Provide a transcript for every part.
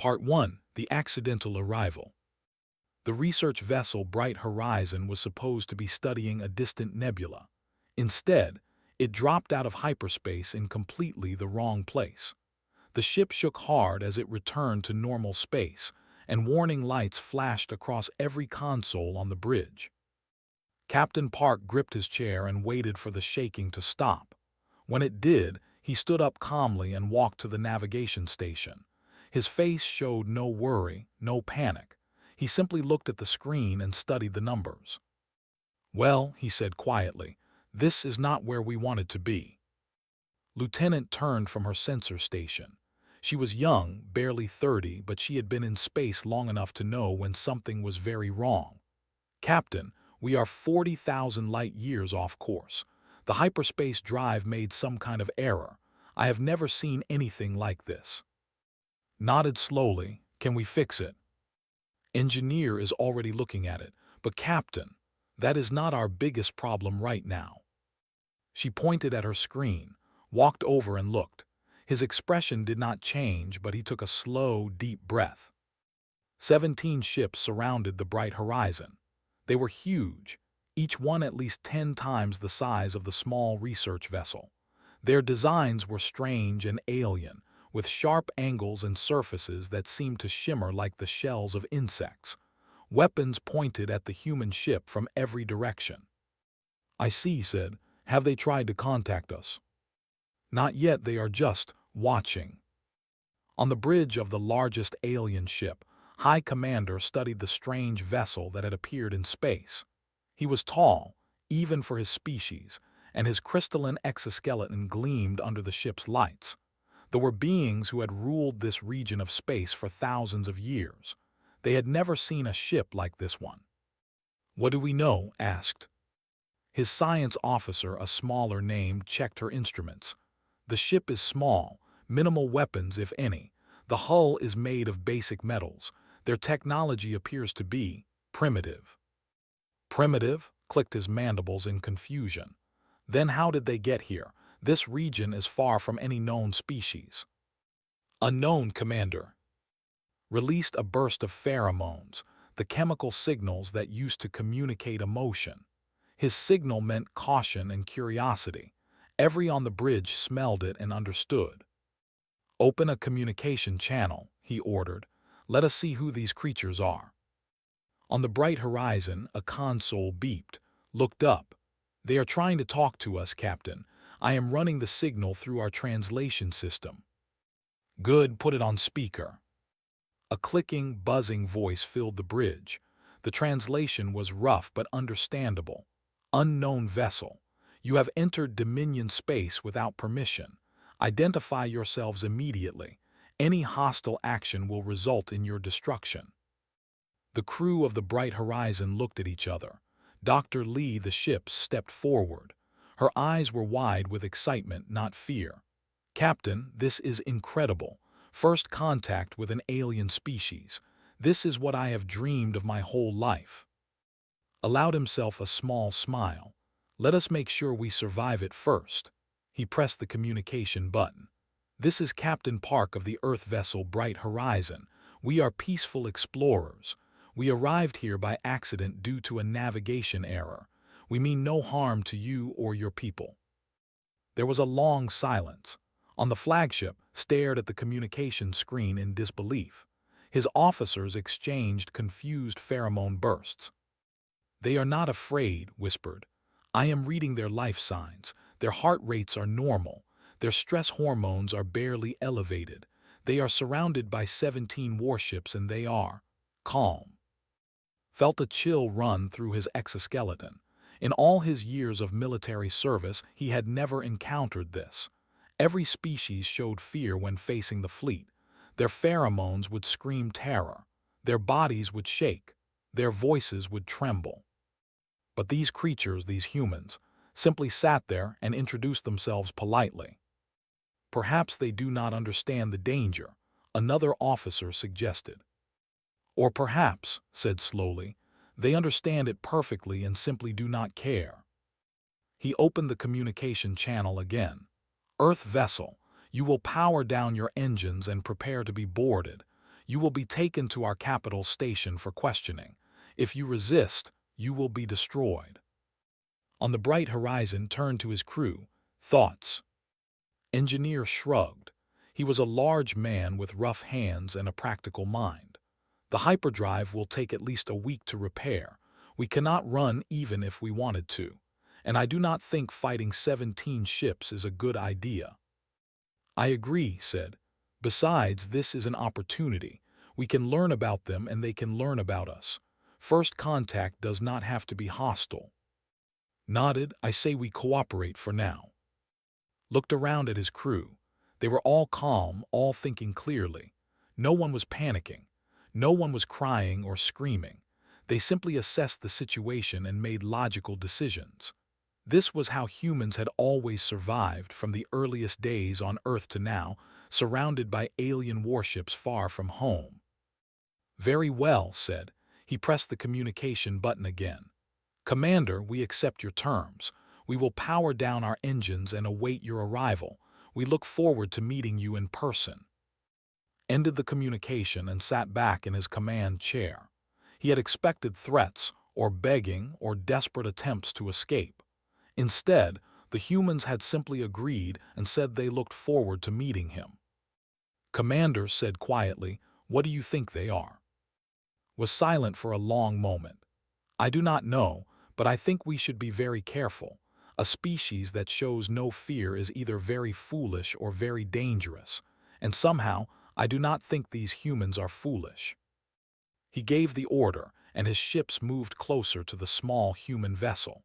Part 1. The Accidental Arrival. The research vessel Bright Horizon was supposed to be studying a distant nebula. Instead, it dropped out of hyperspace in completely the wrong place. The ship shook hard as it returned to normal space, and warning lights flashed across every console on the bridge. Captain Park gripped his chair and waited for the shaking to stop. When it did, he stood up calmly and walked to the navigation station. His face showed no worry, no panic. He simply looked at the screen and studied the numbers. "Well," he said quietly, "this is not where we wanted to be." Lieutenant turned from her sensor station. She was young, barely 30, but she had been in space long enough to know when something was very wrong. "Captain, we are 40,000 light-years off course. The hyperspace drive made some kind of error. I have never seen anything like this." Nodded slowly. "Can we fix it?" "Engineer is already looking at it. But Captain, that is not our biggest problem right now." She pointed at her screen, walked over and looked. His expression did not change, but he took a slow, deep breath. 17 ships surrounded the Bright Horizon. They were huge, each one at least 10 times the size of the small research vessel. Their designs were strange and alien, with sharp angles and surfaces that seemed to shimmer like the shells of insects. Weapons pointed at the human ship from every direction. "I see," he said. "Have they tried to contact us?" "Not yet, they are just watching." On the bridge of the largest alien ship, High Commander studied the strange vessel that had appeared in space. He was tall, even for his species, and his crystalline exoskeleton gleamed under the ship's lights. There were beings who had ruled this region of space for thousands of years. They had never seen a ship like this one. "What do we know?" asked. His science officer, a smaller name, checked her instruments. "The ship is small, minimal weapons if any. The hull is made of basic metals. Their technology appears to be primitive." "Primitive?" clicked his mandibles in confusion. "Then how did they get here? This region is far from any known species." "Unknown, Commander." Released a burst of pheromones, the chemical signals that used to communicate emotion. His signal meant caution and curiosity. Every on the bridge smelled it and understood. "Open a communication channel," he ordered. "Let us see who these creatures are." On the Bright Horizon, a console beeped. Looked up. "They are trying to talk to us, Captain. I am running the signal through our translation system." "Good, put it on speaker." A clicking, buzzing voice filled the bridge. The translation was rough but understandable. "Unknown vessel. You have entered Dominion space without permission. Identify yourselves immediately. Any hostile action will result in your destruction." The crew of the Bright Horizon looked at each other. Dr. Lee, the ship, stepped forward. Her eyes were wide with excitement, not fear. "Captain, this is incredible. First contact with an alien species. This is what I have dreamed of my whole life." Allowed himself a small smile. "Let us make sure we survive it first." He pressed the communication button. "This is Captain Park of the Earth vessel Bright Horizon. We are peaceful explorers. We arrived here by accident due to a navigation error. We mean no harm to you or your people." There was a long silence. On the flagship, stared at the communication screen in disbelief. His officers exchanged confused pheromone bursts. "They are not afraid," whispered. "I am reading their life signs. Their heart rates are normal. Their stress hormones are barely elevated. They are surrounded by 17 warships and they are calm." Felt a chill run through his exoskeleton. In all his years of military service, he had never encountered this. Every species showed fear when facing the fleet. Their pheromones would scream terror. Their bodies would shake. Their voices would tremble. But these creatures, these humans, simply sat there and introduced themselves politely. "Perhaps they do not understand the danger," another officer suggested. "Or perhaps," said slowly, "they understand it perfectly and simply do not care." He opened the communication channel again. "Earth vessel, you will power down your engines and prepare to be boarded. You will be taken to our capital station for questioning. If you resist, you will be destroyed." On the bright horizon turned to his crew. "Thoughts?" Engineer shrugged. He was a large man with rough hands and a practical mind. "The hyperdrive will take at least a week to repair. We cannot run even if we wanted to. And I do not think fighting 17 ships is a good idea." "I agree," he said. "Besides, this is an opportunity. We can learn about them and they can learn about us. First contact does not have to be hostile." Nodded. "I say we cooperate for now." Looked around at his crew. They were all calm, all thinking clearly. No one was panicking. No one was crying or screaming. They simply assessed the situation and made logical decisions. This was how humans had always survived from the earliest days on Earth to now, surrounded by alien warships far from home. "Very well," said. He pressed the communication button again. "Commander, we accept your terms. We will power down our engines and await your arrival. We look forward to meeting you in person." Ended the communication and sat back in his command chair. He had expected threats, or begging, or desperate attempts to escape. Instead, the humans had simply agreed and said they looked forward to meeting him. Commander said quietly, "What do you think they are?" Was silent for a long moment. "I do not know, but I think we should be very careful. A species that shows no fear is either very foolish or very dangerous, and somehow I do not think these humans are foolish." He gave the order, and his ships moved closer to the small human vessel.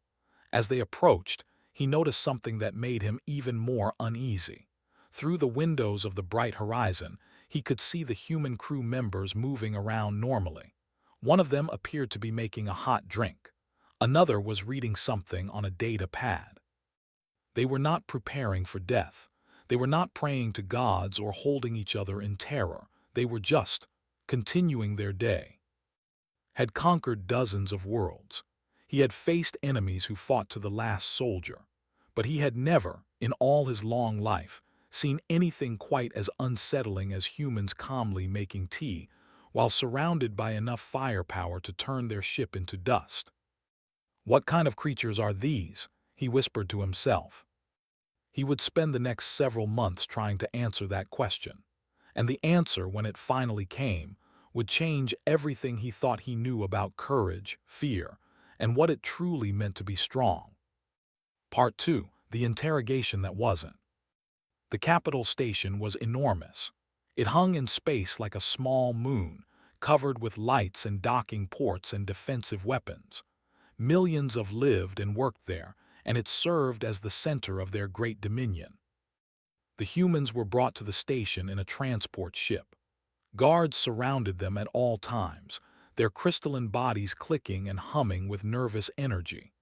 As they approached, he noticed something that made him even more uneasy. Through the windows of the bright horizon, he could see the human crew members moving around normally. One of them appeared to be making a hot drink. Another was reading something on a data pad. They were not preparing for death. They were not praying to gods or holding each other in terror. They were just continuing their day. Had conquered dozens of worlds. He had faced enemies who fought to the last soldier. But he had never, in all his long life, seen anything quite as unsettling as humans calmly making tea while surrounded by enough firepower to turn their ship into dust. "What kind of creatures are these?" he whispered to himself. He would spend the next several months trying to answer that question. And the answer, when it finally came, would change everything he thought he knew about courage, fear, and what it truly meant to be strong. Part 2. The interrogation that wasn't. The capital station was enormous. It hung in space like a small moon, covered with lights and docking ports and defensive weapons. Millions of lived and worked there, and it served as the center of their great dominion. The humans were brought to the station in a transport ship. Guards surrounded them at all times, their crystalline bodies clicking and humming with nervous energy.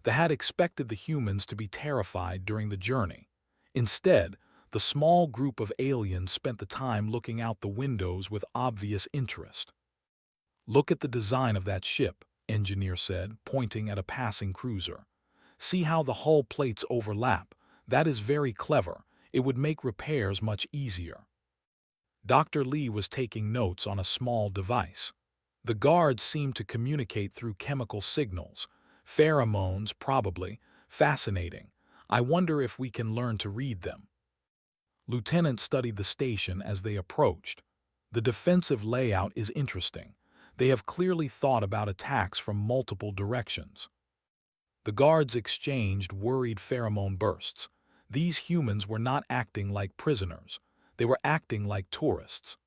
They had expected the humans to be terrified during the journey. Instead, the small group of aliens spent the time looking out the windows with obvious interest. "Look at the design of that ship," engineer said, pointing at a passing cruiser. "See how the hull plates overlap. That is very clever. It would make repairs much easier." Dr. Lee was taking notes on a small device. The guards seemed to communicate through chemical signals. Pheromones, probably. Fascinating. I wonder if we can learn to read them. Lieutenant studied the station as they approached. The defensive layout is interesting. They have clearly thought about attacks from multiple directions. The guards exchanged worried pheromone bursts. These humans were not acting like prisoners. They were acting like tourists.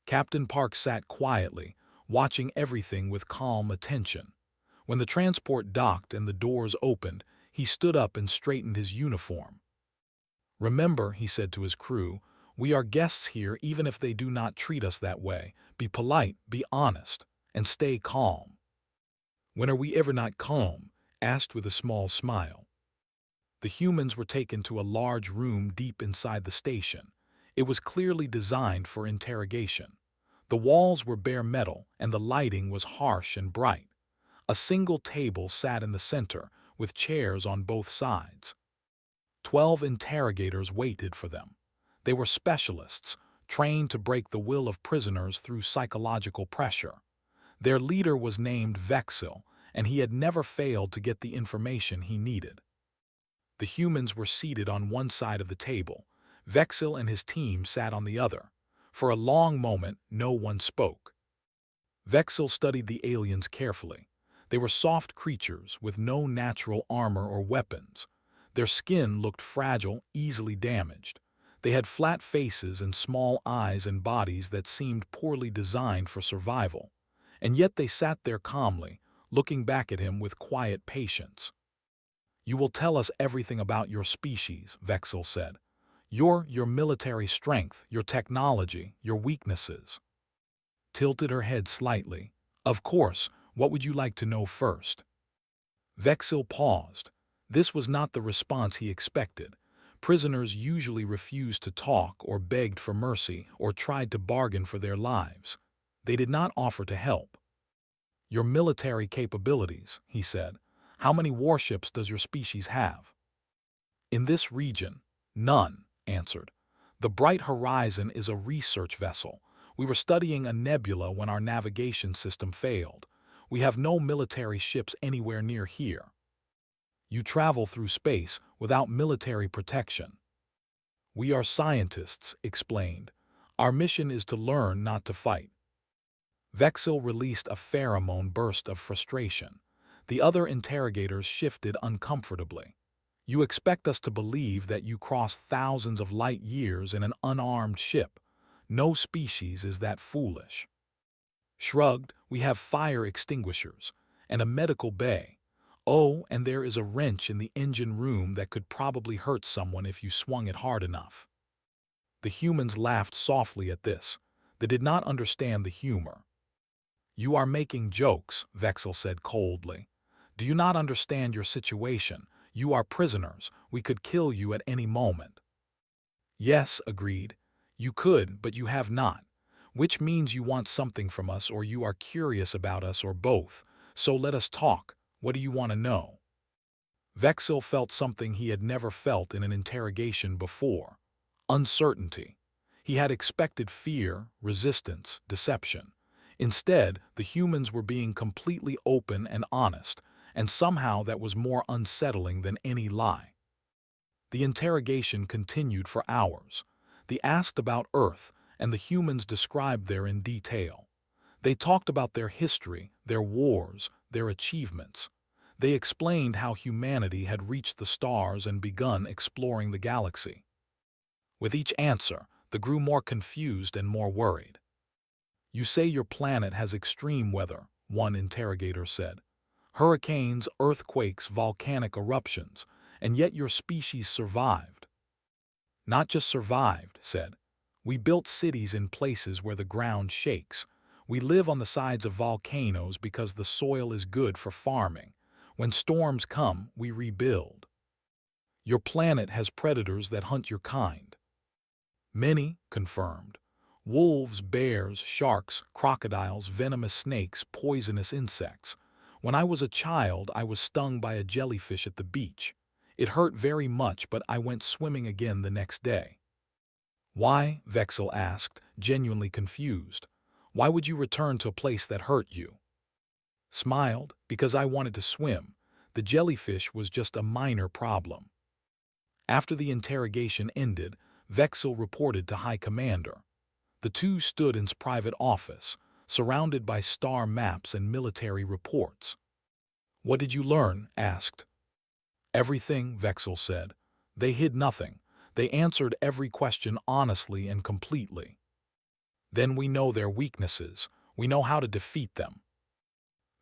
Captain Park sat quietly, watching everything with calm attention. When the transport docked and the doors opened, he stood up and straightened his uniform. "Remember," he said to his crew, "we are guests here even if they do not treat us that way. Be polite, be honest, and stay calm." "When are we ever not calm?" asked with a small smile. The humans were taken to a large room deep inside the station. It was clearly designed for interrogation. The walls were bare metal and the lighting was harsh and bright. A single table sat in the center, with chairs on both sides. 12 interrogators waited for them. They were specialists, trained to break the will of prisoners through psychological pressure. Their leader was named Vexil, and he had never failed to get the information he needed. The humans were seated on one side of the table. Vexil and his team sat on the other. For a long moment, no one spoke. Vexil studied the aliens carefully. They were soft creatures with no natural armor or weapons. Their skin looked fragile, easily damaged. They had flat faces and small eyes and bodies that seemed poorly designed for survival. And yet they sat there calmly, looking back at him with quiet patience. "You will tell us everything about your species," Vexil said. Your military strength, your technology, your weaknesses." Tilted her head slightly. "Of course, what would you like to know first?" Vexil paused. This was not the response he expected. Prisoners usually refused to talk or begged for mercy or tried to bargain for their lives. They did not offer to help. "Your military capabilities," he said. "How many warships does your species have?" "In this region, none," answered. "The Bright Horizon is a research vessel. We were studying a nebula when our navigation system failed. We have no military ships anywhere near here." "You travel through space without military protection." "We are scientists," explained. "Our mission is to learn, not to fight." Vexil released a pheromone burst of frustration. The other interrogators shifted uncomfortably. "You expect us to believe that you crossed thousands of light years in an unarmed ship. No species is that foolish." Shrugged, "We have fire extinguishers and a medical bay. Oh, and there is a wrench in the engine room that could probably hurt someone if you swung it hard enough." The humans laughed softly at this. They did not understand the humor. "You are making jokes," Vexil said coldly. "Do you not understand your situation? You are prisoners. We could kill you at any moment." "Yes," agreed. "You could, but you have not. Which means you want something from us, or you are curious about us, or both. So let us talk. What do you want to know?" Vexil felt something he had never felt in an interrogation before: uncertainty. He had expected fear, resistance, deception. Instead, the humans were being completely open and honest, and somehow that was more unsettling than any lie. The interrogation continued for hours. They asked about Earth, and the humans described there in detail. They talked about their history, their wars, their achievements. They explained how humanity had reached the stars and begun exploring the galaxy. With each answer, they grew more confused and more worried. "You say your planet has extreme weather," one interrogator said. "Hurricanes, earthquakes, volcanic eruptions, and yet your species survived." "Not just survived," said. "We built cities in places where the ground shakes. We live on the sides of volcanoes because the soil is good for farming. When storms come, we rebuild." "Your planet has predators that hunt your kind." "Many," confirmed. "Wolves, bears, sharks, crocodiles, venomous snakes, poisonous insects. When I was a child, I was stung by a jellyfish at the beach. It hurt very much, but I went swimming again the next day." "Why?" Vexil asked, genuinely confused. "Why would you return to a place that hurt you?" Smiled, "Because I wanted to swim. The jellyfish was just a minor problem." After the interrogation ended, Vexil reported to High Commander. The two stood in his private office, surrounded by star maps and military reports. "What did you learn?" asked. "Everything," Vexil said. "They hid nothing. They answered every question honestly and completely." "Then we know their weaknesses. We know how to defeat them."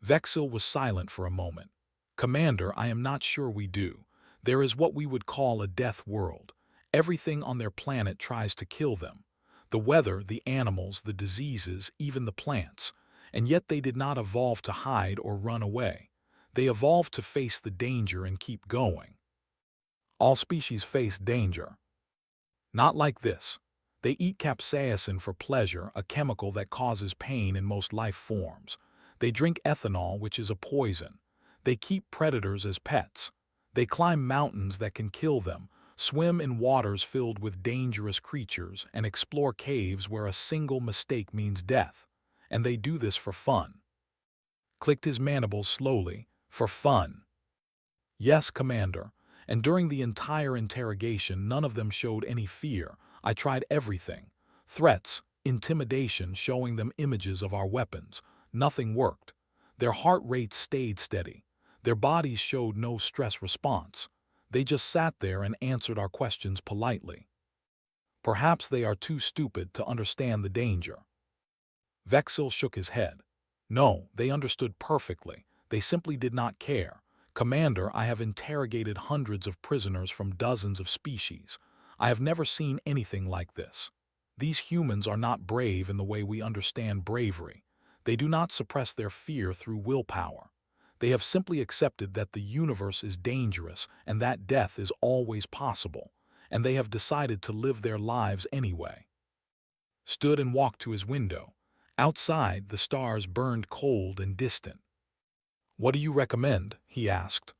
Vexil was silent for a moment. "Commander, I am not sure we do. There is what we would call a death world. Everything on their planet tries to kill them. The weather, the animals, the diseases, even the plants. And yet they did not evolve to hide or run away. They evolved to face the danger and keep going." "All species face danger." "Not like this. They eat capsaicin for pleasure, a chemical that causes pain in most life forms. They drink ethanol, which is a poison. They keep predators as pets. They climb mountains that can kill them, swim in waters filled with dangerous creatures, and explore caves where a single mistake means death. And they do this for fun. Clicked his mandibles slowly. For fun. Yes, Commander. And during the entire interrogation, none of them showed any fear. I tried everything. Threats, intimidation, showing them images of our weapons. Nothing worked. Their heart rates stayed steady. Their bodies showed no stress response. They just sat there and answered our questions politely. Perhaps they are too stupid to understand the danger. Vexil shook his head. No, they understood perfectly. They simply did not care. Commander, I have interrogated hundreds of prisoners from dozens of species. I have never seen anything like this. These humans are not brave in the way we understand bravery. They do not suppress their fear through willpower. They have simply accepted that the universe is dangerous and that death is always possible, and they have decided to live their lives anyway. Stood and walked to his window. Outside, the stars burned cold and distant. What do you recommend? He asked.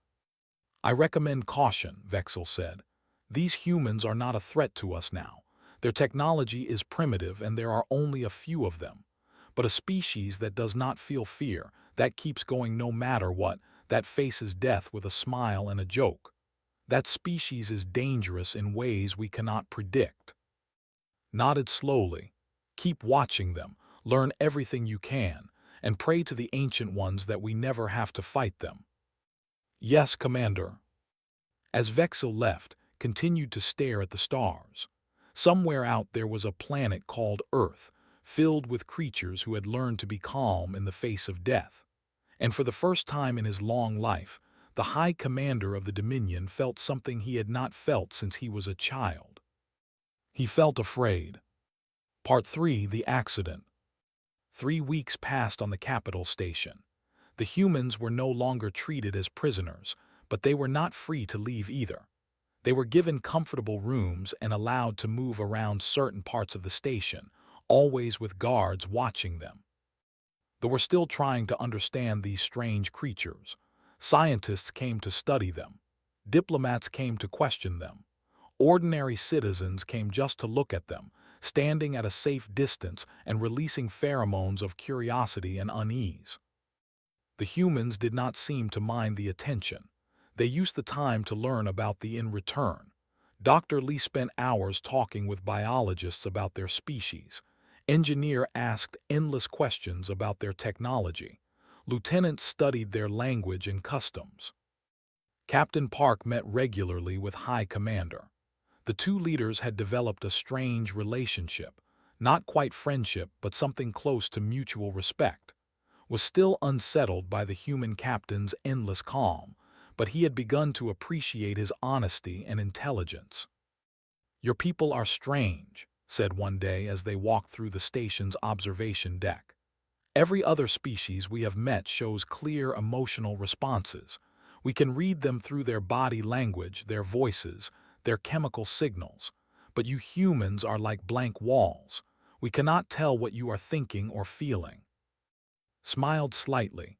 I recommend caution, Vexil said. These humans are not a threat to us now. Their technology is primitive and there are only a few of them. But a species that does not feel fear, that keeps going no matter what, that faces death with a smile and a joke. That species is dangerous in ways we cannot predict. Nodded slowly. Keep watching them, learn everything you can, and pray to the ancient ones that we never have to fight them. Yes, Commander. As Vexil left, continued to stare at the stars. Somewhere out there was a planet called Earth, filled with creatures who had learned to be calm in the face of death. And for the first time in his long life, the High Commander of the Dominion felt something he had not felt since he was a child. He felt afraid. Part 3: The Accident. 3 weeks passed on the capital station. The humans were no longer treated as prisoners, but they were not free to leave either. They were given comfortable rooms and allowed to move around certain parts of the station, always with guards watching them. They were still trying to understand these strange creatures. Scientists came to study them. Diplomats came to question them. Ordinary citizens came just to look at them, standing at a safe distance and releasing pheromones of curiosity and unease. The humans did not seem to mind the attention. They used the time to learn about the in return. Dr. Lee spent hours talking with biologists about their species. Engineer asked endless questions about their technology. Lieutenant studied their language and customs. Captain Park met regularly with High Commander. The two leaders had developed a strange relationship, not quite friendship, but something close to mutual respect. Was still unsettled by the human captain's endless calm, but he had begun to appreciate his honesty and intelligence. Your people are strange, said one day as they walked through the station's observation deck. Every other species we have met shows clear emotional responses. We can read them through their body language, their voices, their chemical signals. But you humans are like blank walls. We cannot tell what you are thinking or feeling. Smiled slightly.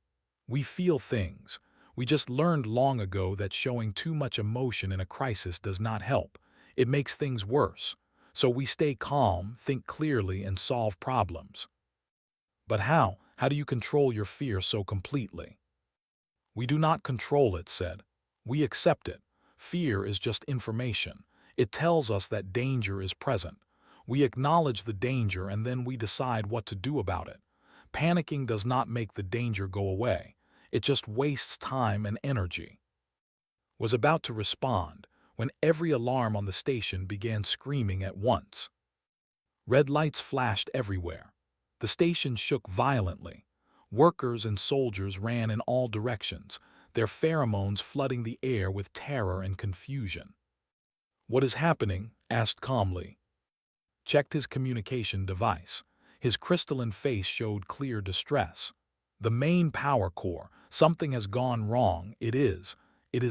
We feel things. We just learned long ago that showing too much emotion in a crisis does not help. It makes things worse. So we stay calm, think clearly, and solve problems. But how? How do you control your fear so completely? We do not control it, said. We accept it. Fear is just information. It tells us that danger is present. We acknowledge the danger and then we decide what to do about it. Panicking does not make the danger go away. It just wastes time and energy. Was about to respond when every alarm on the station began screaming at once. Red lights flashed everywhere. The station shook violently. Workers and soldiers ran in all directions, their pheromones flooding the air with terror and confusion. What is happening? Asked calmly. Checked his communication device. His crystalline face showed clear distress. The main power core, something has gone wrong. It is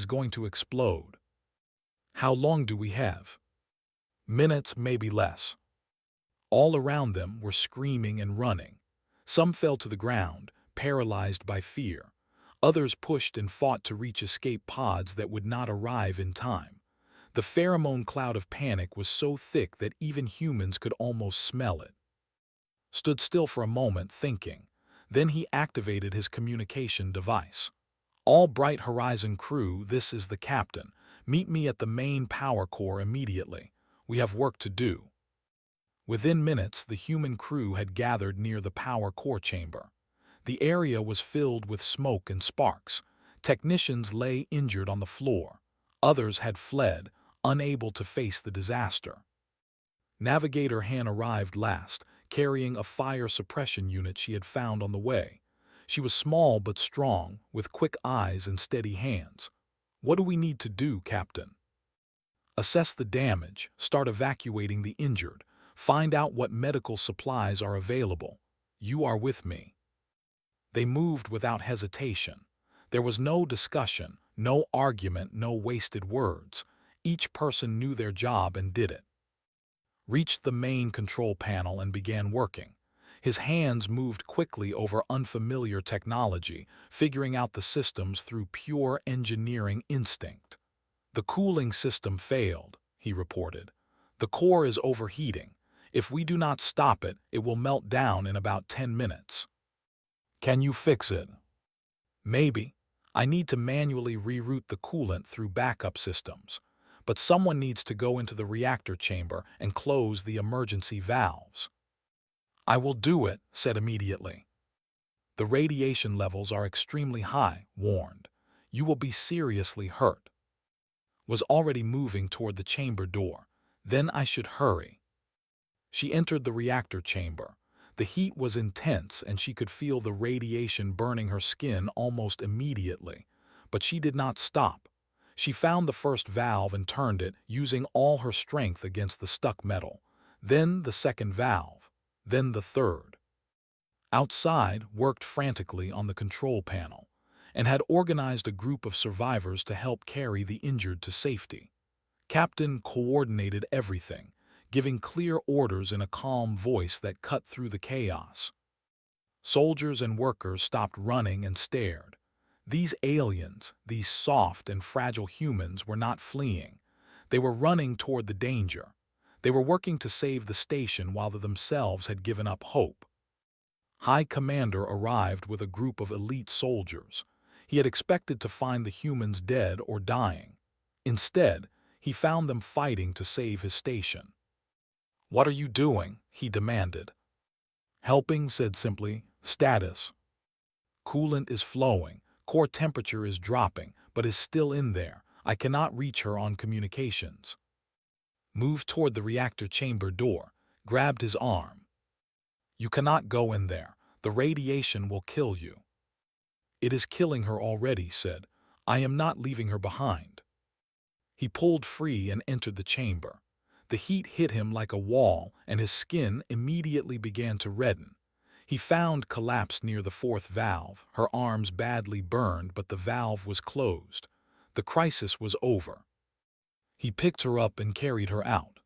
going to explode. How long do we have? Minutes, maybe less. All around them were screaming and running. Some fell to the ground, paralyzed by fear. Others pushed and fought to reach escape pods that would not arrive in time. The pheromone cloud of panic was so thick that even humans could almost smell it. Stood still for a moment, thinking. Then he activated his communication device. "All Bright Horizon crew, this is the captain. Meet me at the main power core immediately. We have work to do." Within minutes, the human crew had gathered near the power core chamber. The area was filled with smoke and sparks. Technicians lay injured on the floor. Others had fled, unable to face the disaster. Navigator Han arrived last, carrying a fire suppression unit she had found on the way. She was small but strong, with quick eyes and steady hands. "What do we need to do, Captain?" "Assess the damage, start evacuating the injured, find out what medical supplies are available. You are with me." They moved without hesitation. There was no discussion, no argument, no wasted words. Each person knew their job and did it. Reached the main control panel and began working. His hands moved quickly over unfamiliar technology, figuring out the systems through pure engineering instinct. "The cooling system failed," he reported. "The core is overheating. If we do not stop it, it will melt down in about 10 minutes. Can you fix it?" "Maybe. I need to manually reroute the coolant through backup systems. But someone needs to go into the reactor chamber and close the emergency valves." "I will do it," said immediately. "The radiation levels are extremely high," warned. "You will be seriously hurt." Was already moving toward the chamber door. "Then I should hurry." She entered the reactor chamber. The heat was intense and she could feel the radiation burning her skin almost immediately. But she did not stop. She found the first valve and turned it, using all her strength against the stuck metal. Then the second valve. Then the third. Outside, worked frantically on the control panel, and had organized a group of survivors to help carry the injured to safety. Captain coordinated everything, giving clear orders in a calm voice that cut through the chaos. Soldiers and workers stopped running and stared. These aliens, these soft and fragile humans, were not fleeing. They were running toward the danger. They were working to save the station while they themselves had given up hope. High Commander arrived with a group of elite soldiers. He had expected to find the humans dead or dying. Instead, he found them fighting to save his station. "What are you doing?" he demanded. "Helping," said simply. "Status. Coolant is flowing. Core temperature is dropping, but is still in there. I cannot reach her on communications." Moved toward the reactor chamber door, grabbed his arm. "You cannot go in there. The radiation will kill you." "It is killing her already," said. "I am not leaving her behind." He pulled free and entered the chamber. The heat hit him like a wall, and his skin immediately began to redden. He found collapsed near the fourth valve, her arms badly burned, but the valve was closed. The crisis was over. He picked her up and carried her out.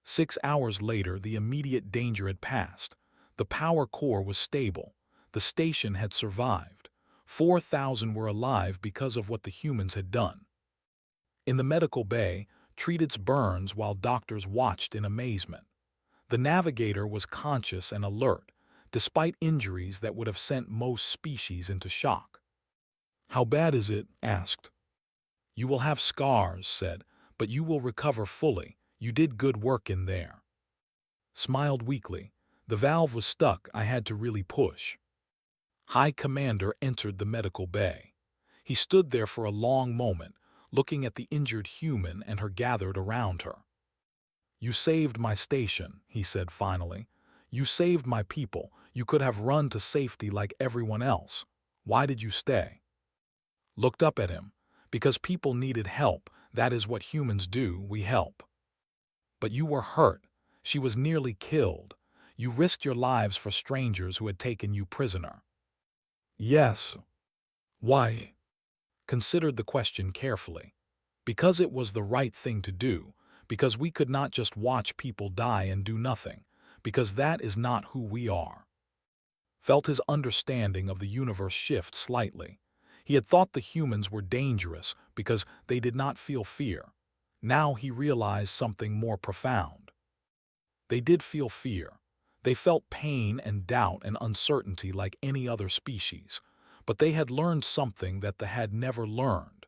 6 hours later, the immediate danger had passed. The power core was stable. The station had survived. 4,000 were alive because of what the humans had done. In the medical bay, treated burns while doctors watched in amazement. The navigator was conscious and alert, despite injuries that would have sent most species into shock. "How bad is it?" asked. "You will have scars," said, "but you will recover fully. You did good work in there." Smiled weakly. "The valve was stuck. I had to really push." High Commander entered the medical bay. He stood there for a long moment, looking at the injured human and her gathered around her. "You saved my station," he said finally. "You saved my people. You could have run to safety like everyone else. Why did you stay?" Looked up at him. "Because people needed help. That is what humans do. We help." "But you were hurt. She was nearly killed. You risked your lives for strangers who had taken you prisoner." "Yes." "Why?" Considered the question carefully. "Because it was the right thing to do. Because we could not just watch people die and do nothing. Because that is not who we are." Felt his understanding of the universe shift slightly. He had thought the humans were dangerous because they did not feel fear. Now he realized something more profound. They did feel fear. They felt pain and doubt and uncertainty like any other species, but they had learned something that they had never learned.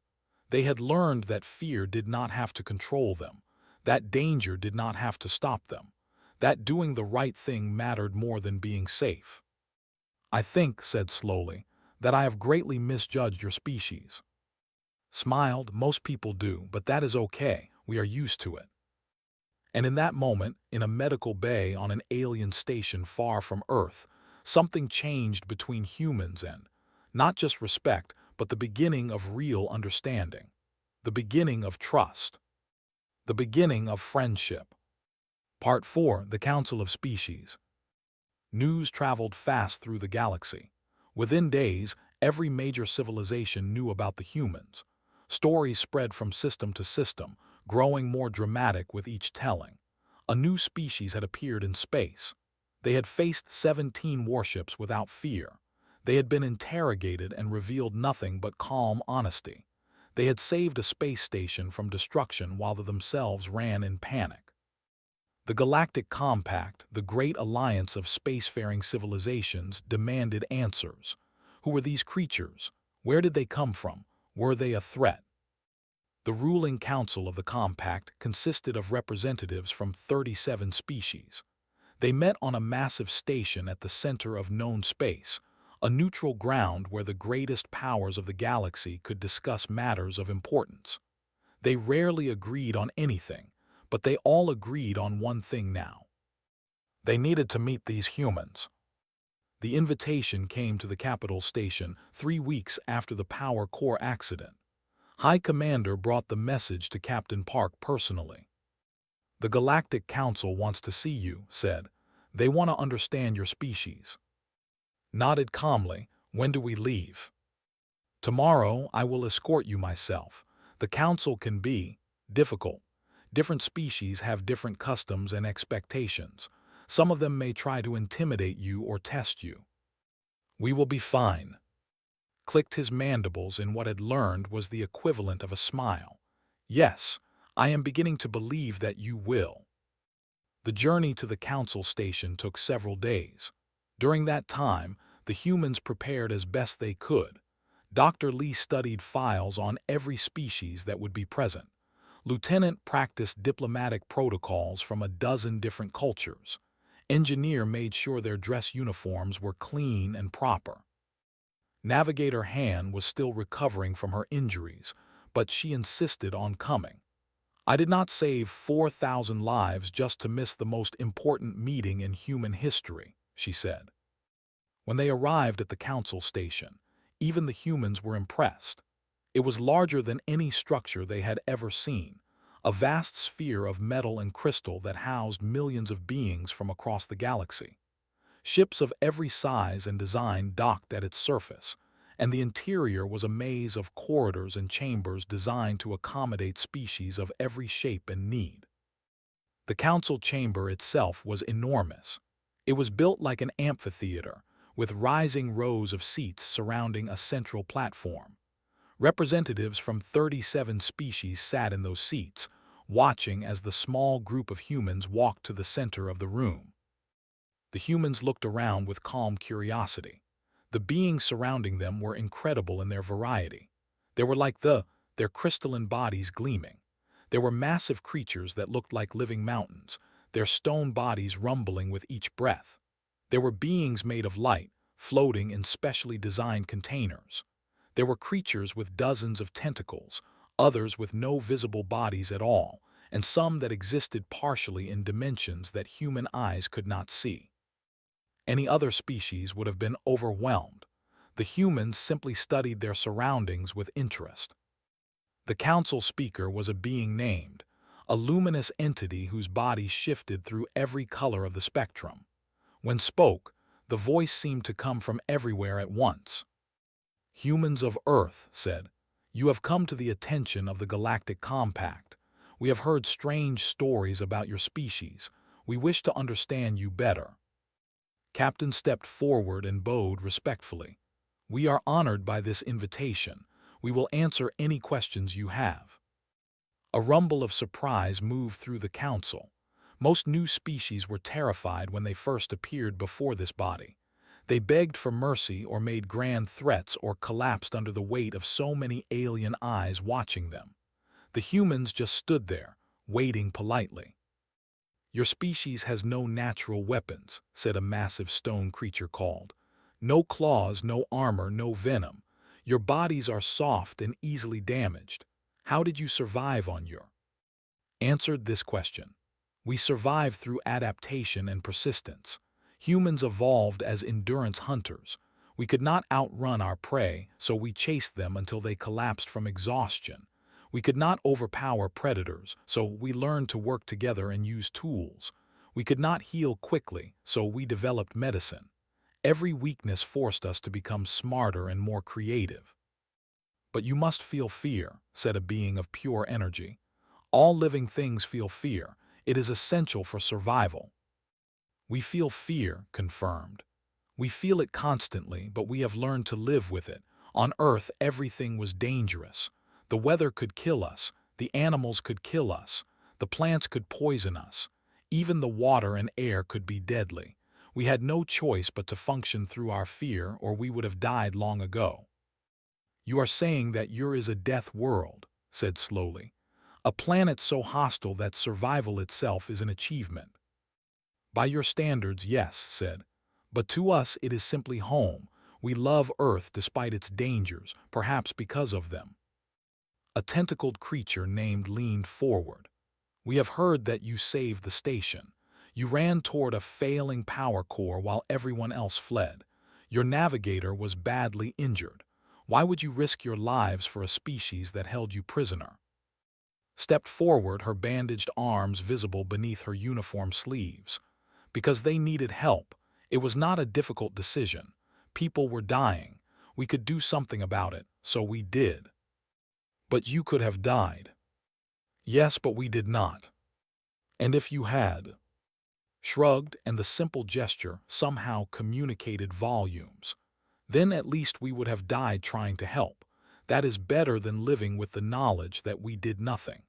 They had learned that fear did not have to control them, that danger did not have to stop them, that doing the right thing mattered more than being safe. "I think," said slowly, "that I have greatly misjudged your species." Smiled, "Most people do, but that is okay. We are used to it." And in that moment, in a medical bay on an alien station far from Earth, something changed between humans and, not just respect, but the beginning of real understanding. The beginning of trust. The beginning of friendship. Part 4: The Council of Species. News traveled fast through the galaxy. Within days, every major civilization knew about the humans. Stories spread from system to system, growing more dramatic with each telling. A new species had appeared in space. They had faced 17 warships without fear. They had been interrogated and revealed nothing but calm honesty. They had saved a space station from destruction while they themselves ran in panic. The Galactic Compact, the great alliance of spacefaring civilizations, demanded answers. Who were these creatures? Where did they come from? Were they a threat? The ruling council of the Compact consisted of representatives from 37 species. They met on a massive station at the center of known space, a neutral ground where the greatest powers of the galaxy could discuss matters of importance. They rarely agreed on anything, but they all agreed on one thing now. They needed to meet these humans. The invitation came to the capital station 3 weeks after the power core accident. High Commander brought the message to Captain Park personally. "The Galactic Council wants to see you," said. "They want to understand your species." Nodded calmly. "When do we leave?" "Tomorrow. I will escort you myself. The council can be difficult. Different species have different customs and expectations. Some of them may try to intimidate you or test you." "We will be fine." Clicked his mandibles in what had learned was the equivalent of a smile. "Yes, I am beginning to believe that you will." The journey to the council station took several days. During that time, the humans prepared as best they could. Dr. Lee studied files on every species that would be present. Lieutenant practiced diplomatic protocols from a dozen different cultures. Engineer made sure their dress uniforms were clean and proper. Navigator Han was still recovering from her injuries, but she insisted on coming. "I did not save 4,000 lives just to miss the most important meeting in human history," she said. When they arrived at the council station, even the humans were impressed. It was larger than any structure they had ever seen, a vast sphere of metal and crystal that housed millions of beings from across the galaxy. Ships of every size and design docked at its surface, and the interior was a maze of corridors and chambers designed to accommodate species of every shape and need. The council chamber itself was enormous. It was built like an amphitheater, with rising rows of seats surrounding a central platform. Representatives from 37 species sat in those seats, watching as the small group of humans walked to the center of the room. The humans looked around with calm curiosity. The beings surrounding them were incredible in their variety. They were like their crystalline bodies gleaming. There were massive creatures that looked like living mountains, their stone bodies rumbling with each breath. There were beings made of light, floating in specially designed containers. There were creatures with dozens of tentacles, others with no visible bodies at all, and some that existed partially in dimensions that human eyes could not see. Any other species would have been overwhelmed. The humans simply studied their surroundings with interest. The council speaker was a being named, a luminous entity whose body shifted through every color of the spectrum. When spoke, the voice seemed to come from everywhere at once. "Humans of Earth," said, "you have come to the attention of the Galactic Compact. We have heard strange stories about your species. We wish to understand you better." Captain stepped forward and bowed respectfully. "We are honored by this invitation. We will answer any questions you have." A rumble of surprise moved through the council. Most new species were terrified when they first appeared before this body. They begged for mercy or made grand threats or collapsed under the weight of so many alien eyes watching them. The humans just stood there, waiting politely. "Your species has no natural weapons," said a massive stone creature called. "No claws, no armor, no venom. Your bodies are soft and easily damaged. How did you survive on your?" Answered this question. "We survived through adaptation and persistence. Humans evolved as endurance hunters. We could not outrun our prey, so we chased them until they collapsed from exhaustion. We could not overpower predators, so we learned to work together and use tools. We could not heal quickly, so we developed medicine. Every weakness forced us to become smarter and more creative." "But you must feel fear," said a being of pure energy. "All living things feel fear. It is essential for survival." "We feel fear," confirmed. "We feel it constantly, but we have learned to live with it. On Earth, everything was dangerous. The weather could kill us, the animals could kill us, the plants could poison us. Even the water and air could be deadly. We had no choice but to function through our fear, or we would have died long ago." "You are saying that yours is a death world," said slowly. "A planet so hostile that survival itself is an achievement." "By your standards, yes," said. "But to us it is simply home. We love Earth despite its dangers, perhaps because of them." A tentacled creature named leaned forward. "We have heard that you saved the station. You ran toward a failing power core while everyone else fled. Your navigator was badly injured. Why would you risk your lives for a species that held you prisoner?" Stepped forward, her bandaged arms visible beneath her uniform sleeves. "Because they needed help. It was not a difficult decision. People were dying. We could do something about it, so we did." "But you could have died." "Yes, but we did not." "And if you had?" Shrugged, and the simple gesture somehow communicated volumes. "Then at least we would have died trying to help. That is better than living with the knowledge that we did nothing."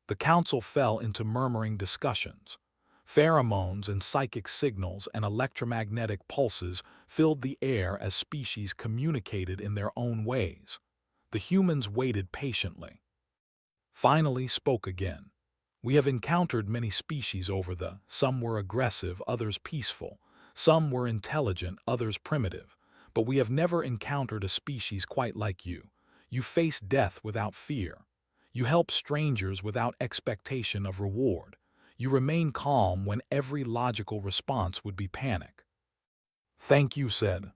The council fell into murmuring discussions. Pheromones and psychic signals and electromagnetic pulses filled the air as species communicated in their own ways. The humans waited patiently. Finally spoke again. "We have encountered many species over the, some were aggressive, others peaceful. Some were intelligent, others primitive. But we have never encountered a species quite like you. You face death without fear. You help strangers without expectation of reward. You remain calm when every logical response would be panic." "Thank you," said.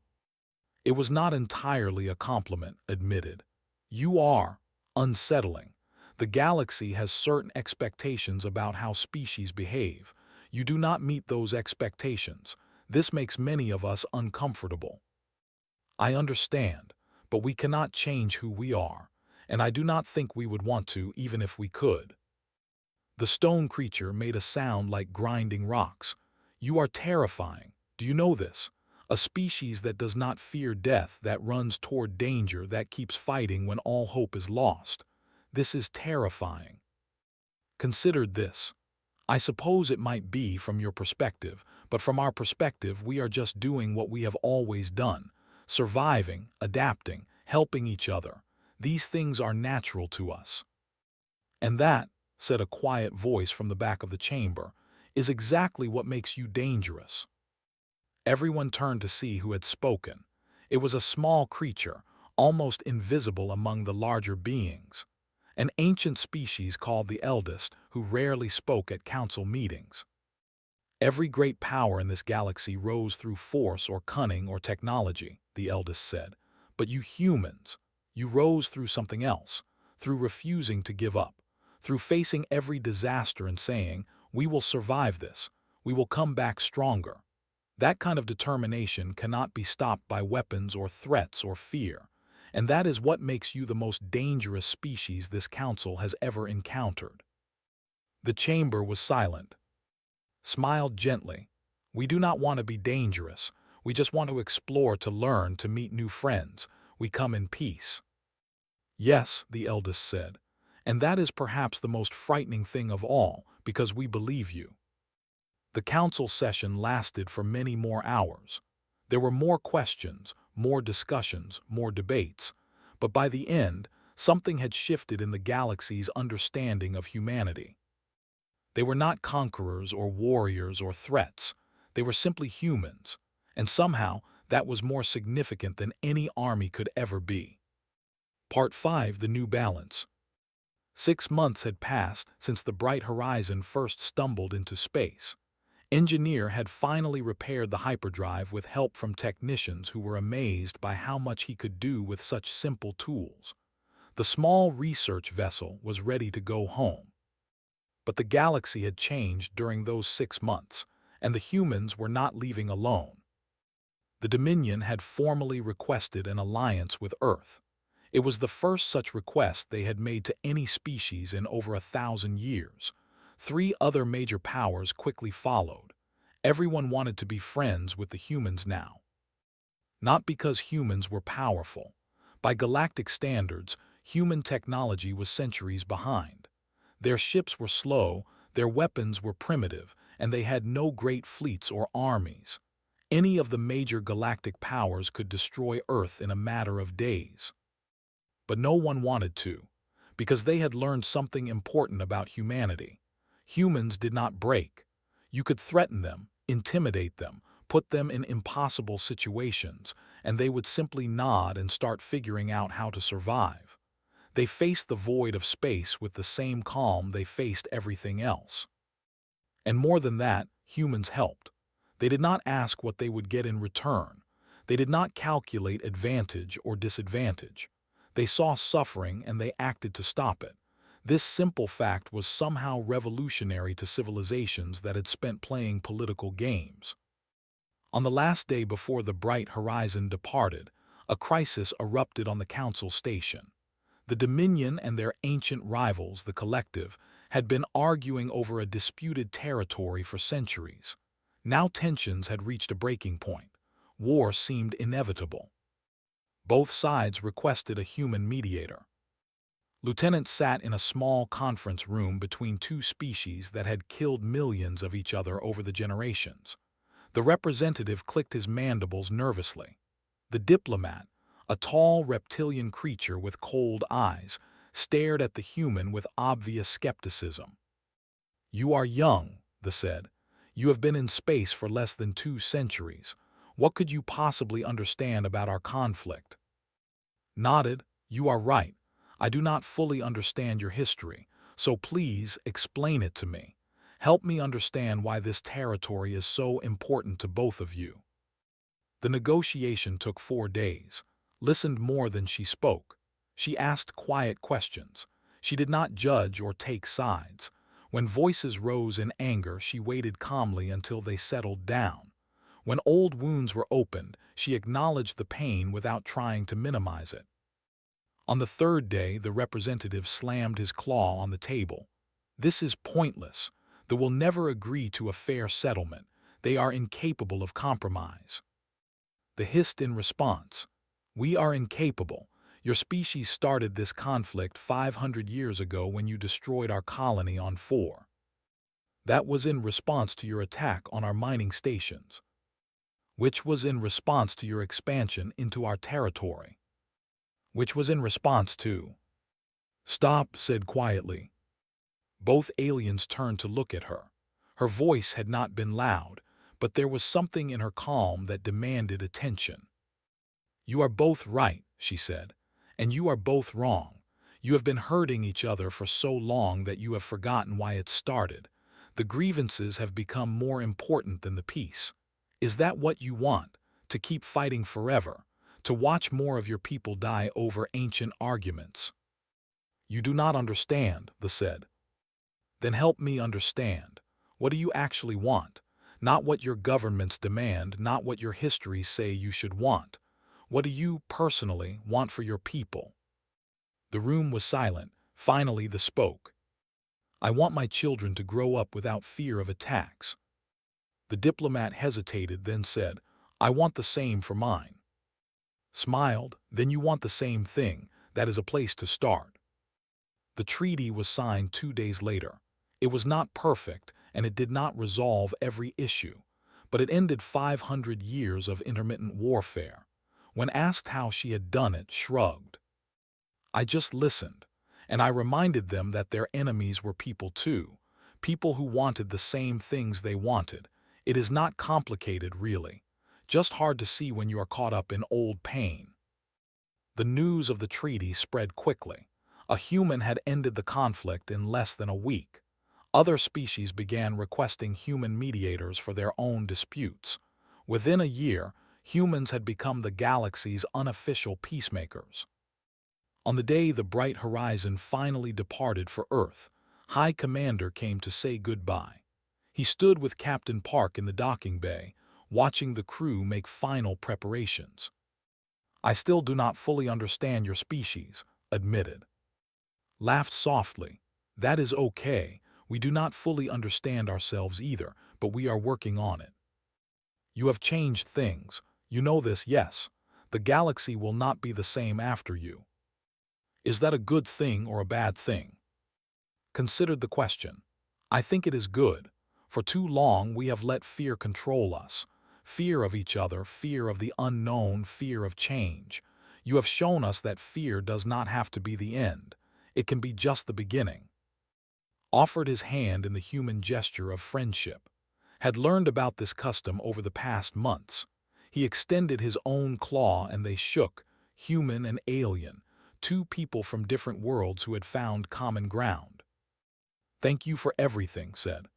"It was not entirely a compliment," admitted. "You are unsettling. The galaxy has certain expectations about how species behave. You do not meet those expectations. This makes many of us uncomfortable." "I understand, but we cannot change who we are, and I do not think we would want to even if we could." The stone creature made a sound like grinding rocks. "You are terrifying. Do you know this? A species that does not fear death, that runs toward danger, that keeps fighting when all hope is lost. This is terrifying." Considered this. "I suppose it might be from your perspective, but from our perspective we are just doing what we have always done. Surviving, adapting, helping each other. These things are natural to us." "And that," said a quiet voice from the back of the chamber, "is exactly what makes you dangerous." Everyone turned to see who had spoken. It was a small creature, almost invisible among the larger beings. An ancient species called the Eldest, who rarely spoke at council meetings. "Every great power in this galaxy rose through force or cunning or technology," the Eldest said. "But you humans, you rose through something else, through refusing to give up, through facing every disaster and saying, 'We will survive this. We will come back stronger.' That kind of determination cannot be stopped by weapons or threats or fear. And that is what makes you the most dangerous species this council has ever encountered." The chamber was silent. Smiled gently. "We do not want to be dangerous. We just want to explore, to learn, to meet new friends. We come in peace." "Yes," the Eldest said. And that is perhaps the most frightening thing of all, because we believe you. The council session lasted for many more hours. There were more questions, more discussions, more debates, but by the end, something had shifted in the galaxy's understanding of humanity. They were not conquerors or warriors or threats. They were simply humans, and somehow that was more significant than any army could ever be. Part 5: The New Balance. 6 months had passed since the bright horizon first stumbled into space. Engineer had finally repaired the hyperdrive with help from technicians who were amazed by how much he could do with such simple tools. The small research vessel was ready to go home. But the galaxy had changed during those 6 months, and the humans were not leaving alone. The Dominion had formally requested an alliance with Earth. It was the first such request they had made to any species in over 1,000 years. 3 other major powers quickly followed. Everyone wanted to be friends with the humans now. Not because humans were powerful. By galactic standards, human technology was centuries behind. Their ships were slow, their weapons were primitive, and they had no great fleets or armies. Any of the major galactic powers could destroy Earth in a matter of days. But no one wanted to, because they had learned something important about humanity. Humans did not break. You could threaten them, intimidate them, put them in impossible situations, and they would simply nod and start figuring out how to survive. They faced the void of space with the same calm they faced everything else. And more than that, humans helped. They did not ask what they would get in return. They did not calculate advantage or disadvantage. They saw suffering and they acted to stop it. This simple fact was somehow revolutionary to civilizations that had spent playing political games. On the last day before the bright horizon departed, a crisis erupted on the council station. The Dominion and their ancient rivals, the Collective, had been arguing over a disputed territory for centuries. Now tensions had reached a breaking point. War seemed inevitable. Both sides requested a human mediator. Lieutenant sat in a small conference room between 2 species that had killed millions of each other over the generations. The representative clicked his mandibles nervously. The diplomat, a tall reptilian creature with cold eyes, stared at the human with obvious skepticism. "You are young," the said. "You have been in space for less than 2 centuries. What could you possibly understand about our conflict?" Nodded. "You are right. I do not fully understand your history, so please explain it to me. Help me understand why this territory is so important to both of you." The negotiation took 4 days. Listened more than she spoke. She asked quiet questions. She did not judge or take sides. When voices rose in anger, she waited calmly until they settled down. When old wounds were opened, she acknowledged the pain without trying to minimize it. On the 3rd day, the representative slammed his claw on the table. "This is pointless. They will never agree to a fair settlement. They are incapable of compromise." The hissed in response. "We are incapable. Your species started this conflict 500 years ago when you destroyed our colony on 4. That was in response to your attack on our mining stations, which was in response to your expansion into our territory, which was in response to—" "Stop," said quietly. Both aliens turned to look at her. Her voice had not been loud, but there was something in her calm that demanded attention. "You are both right," she said, "and you are both wrong. You have been hurting each other for so long that you have forgotten why it started. The grievances have become more important than the peace. Is that what you want? To keep fighting forever? To watch more of your people die over ancient arguments?" "You do not understand," they said. "Then help me understand. What do you actually want? Not what your governments demand, not what your histories say you should want. What do you, personally, want for your people?" The room was silent. Finally, they spoke. "I want my children to grow up without fear of attacks." The diplomat hesitated, then said, "I want the same for mine." Smiled. "Then you want the same thing. That is a place to start." The treaty was signed 2 days later. It was not perfect, and it did not resolve every issue, but it ended 500 years of intermittent warfare. When asked how she had done it, shrugged. I just listened, and I reminded them that their enemies were people too, people who wanted the same things they wanted. It is not complicated, really, just hard to see when you are caught up in old pain. The news of the treaty spread quickly. A human had ended the conflict in less than a week. Other species began requesting human mediators for their own disputes. Within a year, humans had become the galaxy's unofficial peacemakers. On the day the bright horizon finally departed for Earth, High Commander came to say goodbye. He stood with Captain Park in the docking bay, watching the crew make final preparations. "I still do not fully understand your species," admitted. Laughed softly. "That is okay. We do not fully understand ourselves either, but we are working on it. You have changed things. You know this, yes. The galaxy will not be the same after you. Is that a good thing or a bad thing?" Considered the question. "I think it is good. For too long we have let fear control us. Fear of each other, fear of the unknown, fear of change. You have shown us that fear does not have to be the end. It can be just the beginning." Offered his hand in the human gesture of friendship. Had learned about this custom over the past months. He extended his own claw and they shook, human and alien, two people from different worlds who had found common ground. "Thank you for everything," said.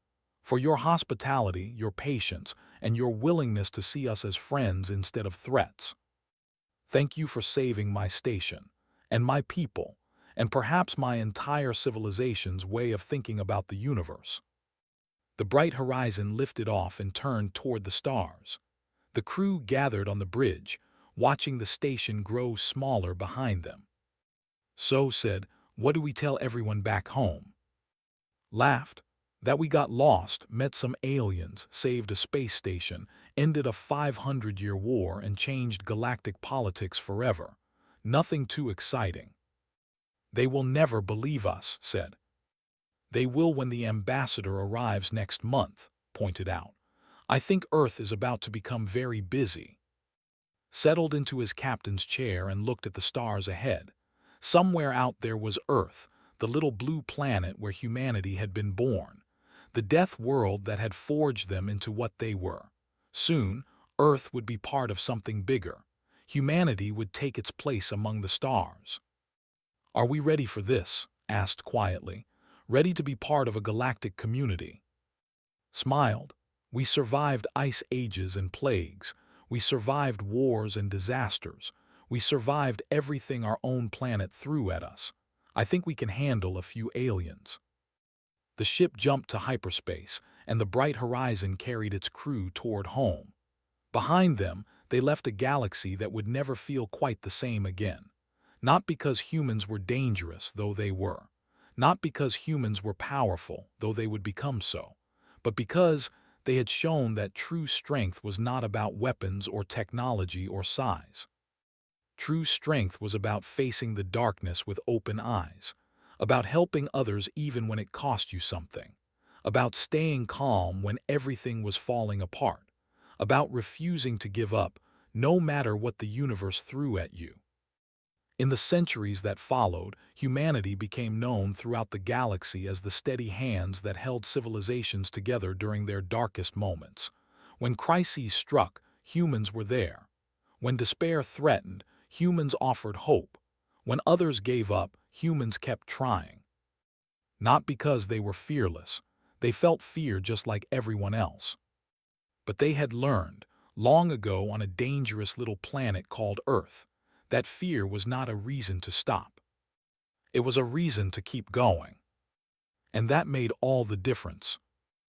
"For your hospitality, your patience, and your willingness to see us as friends instead of threats. Thank you for saving my station, and my people, and perhaps my entire civilization's way of thinking about the universe." The bright horizon lifted off and turned toward the stars. The crew gathered on the bridge, watching the station grow smaller behind them. So said, "What do we tell everyone back home?" Laughed. "That we got lost, met some aliens, saved a space station, ended a 500-year war, and changed galactic politics forever. Nothing too exciting." "They will never believe us," said. "They will when the ambassador arrives next month," pointed out. "I think Earth is about to become very busy." Settled into his captain's chair and looked at the stars ahead. Somewhere out there was Earth, the little blue planet where humanity had been born, the death world that had forged them into what they were. Soon, Earth would be part of something bigger. Humanity would take its place among the stars. "Are we ready for this?" asked quietly. "Ready to be part of a galactic community?" Smiled. "We survived ice ages and plagues. We survived wars and disasters. We survived everything our own planet threw at us. I think we can handle a few aliens." The ship jumped to hyperspace, and the bright horizon carried its crew toward home. Behind them, they left a galaxy that would never feel quite the same again. Not because humans were dangerous, though they were. Not because humans were powerful, though they would become so. But because they had shown that true strength was not about weapons or technology or size. True strength was about facing the darkness with open eyes, about helping others even when it cost you something, about staying calm when everything was falling apart, about refusing to give up, no matter what the universe threw at you. In the centuries that followed, humanity became known throughout the galaxy as the steady hands that held civilizations together during their darkest moments. When crises struck, humans were there. When despair threatened, humans offered hope. When others gave up, humans kept trying. Not because they were fearless. They felt fear just like everyone else. But they had learned, long ago on a dangerous little planet called Earth, that fear was not a reason to stop. It was a reason to keep going. And that made all the difference.